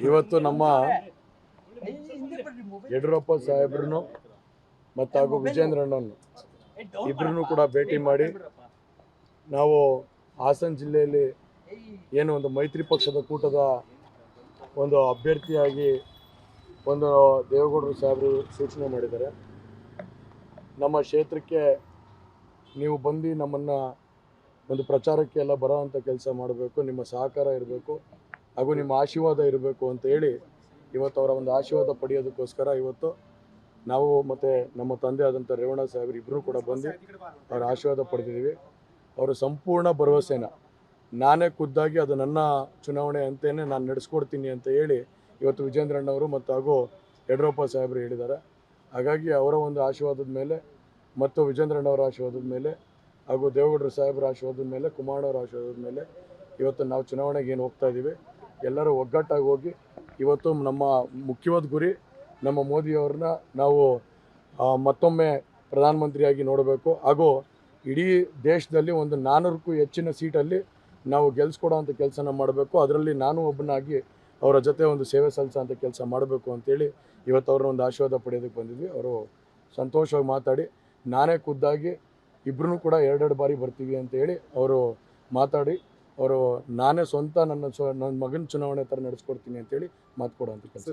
ಇವತ್ತು ನಮ್ಮ ಯಡಿಯೂರಪ್ಪ ಸಾಹೇಬ್ರನ್ನು ಮತ್ತು ಹಾಗೂ ವಿಜೇಂದ್ರಣ್ಣನ್ನು ಇಬ್ಬರನ್ನು ಕೂಡ ಭೇಟಿ ಮಾಡಿ ನಾವು ಹಾಸನ ಜಿಲ್ಲೆಯಲ್ಲಿ ಏನು ಒಂದು ಮೈತ್ರಿ ಪಕ್ಷದ ಕೂಟದ ಒಂದು ಅಭ್ಯರ್ಥಿಯಾಗಿ ಒಂದು ದೇವೇಗೌಡರು ಸಾಹೇಬರು ಸೂಚನೆ ಮಾಡಿದ್ದಾರೆ. ನಮ್ಮ ಕ್ಷೇತ್ರಕ್ಕೆ ನೀವು ಬಂದು ನಮ್ಮನ್ನು ಒಂದು ಪ್ರಚಾರಕ್ಕೆ ಎಲ್ಲ ಬರೋವಂಥ ಕೆಲಸ ಮಾಡಬೇಕು, ನಿಮ್ಮ ಸಹಕಾರ ಇರಬೇಕು ಹಾಗೂ ನಿಮ್ಮ ಆಶೀರ್ವಾದ ಇರಬೇಕು ಅಂತ ಹೇಳಿ ಇವತ್ತು ಅವರ ಒಂದು ಆಶೀರ್ವಾದ ಪಡೆಯೋದಕ್ಕೋಸ್ಕರ ಇವತ್ತು ನಾವು ಮತ್ತು ನಮ್ಮ ತಂದೆ ಆದಂಥ ರೇವಣ್ಣ ಸಾಹೇಬರು ಇಬ್ಬರೂ ಕೂಡ ಬಂದು ಅವರ ಆಶೀರ್ವಾದ ಪಡೆದಿದ್ದೀವಿ. ಅವರು ಸಂಪೂರ್ಣ ಭರವಸೆನ ನಾನೇ ಖುದ್ದಾಗಿ ಅದು ನನ್ನ ಚುನಾವಣೆ ಅಂತೇನೆ ನಾನು ನಡೆಸ್ಕೊಡ್ತೀನಿ ಅಂತ ಹೇಳಿ ಇವತ್ತು ವಿಜೇಂದ್ರಣ್ಣವರು ಮತ್ತು ಹಾಗೂ ಯಡಿಯೂರಪ್ಪ ಸಾಹೇಬರು ಹೇಳಿದ್ದಾರೆ. ಹಾಗಾಗಿ ಅವರ ಒಂದು ಆಶೀರ್ವಾದದ ಮೇಲೆ ಮತ್ತು ವಿಜೇಂದ್ರಣ್ಣವರ ಆಶೀರ್ವಾದದ ಮೇಲೆ ಹಾಗೂ ದೇವೇಗೌಡರ ಸಾಹೇಬರ ಆಶೀರ್ವಾದದ ಮೇಲೆ ಕುಮಾರಣ್ಣವರ ಆಶೀರ್ವಾದದ ಮೇಲೆ ಇವತ್ತು ನಾವು ಚುನಾವಣೆಗೆ ಏನು ಹೋಗ್ತಾ ಇದ್ದೀವಿ, ಎಲ್ಲರೂ ಒಗ್ಗಟ್ಟಾಗಿ ಹೋಗಿ ಇವತ್ತು ನಮ್ಮ ಮುಖ್ಯವಾದ ಗುರಿ ನಮ್ಮ ಮೋದಿಯವ್ರನ್ನ ನಾವು ಮತ್ತೊಮ್ಮೆ ಪ್ರಧಾನಮಂತ್ರಿಯಾಗಿ ನೋಡಬೇಕು ಹಾಗೂ ಇಡೀ ದೇಶದಲ್ಲಿ ಒಂದು 400ಕ್ಕೂ ಹೆಚ್ಚಿನ ಸೀಟಲ್ಲಿ ನಾವು ಗೆಲ್ಲಿಸ್ಕೊಡೋವಂಥ ಕೆಲಸನ ಮಾಡಬೇಕು. ಅದರಲ್ಲಿ ನಾನು ಒಬ್ಬನಾಗಿ ಅವರ ಜೊತೆ ಒಂದು ಸೇವೆ ಸಲ್ಲಿಸೋಂಥ ಕೆಲಸ ಮಾಡಬೇಕು ಅಂತೇಳಿ ಇವತ್ತು ಅವ್ರನ್ನ ಒಂದು ಆಶೀರ್ವಾದ ಪಡೆಯೋದಕ್ಕೆ ಬಂದಿದ್ವಿ. ಅವರು ಸಂತೋಷವಾಗಿ ಮಾತಾಡಿ ನಾನೇ ಖುದ್ದಾಗಿ ಇಬ್ಬರೂ ಕೂಡ 2 ಬಾರಿ ಬರ್ತೀವಿ ಅಂತೇಳಿ ಅವರು ಮಾತಾಡಿ ಅವರು ನಾನೇ ಸ್ವಂತ ನನ್ನ ಮಗನ ಚುನಾವಣೆ ಥರ ನಡೆಸ್ಕೊಡ್ತೀನಿ ಅಂತೇಳಿ ಮಾತು ಕೊಡೋಂಥ ಕೆಲಸ.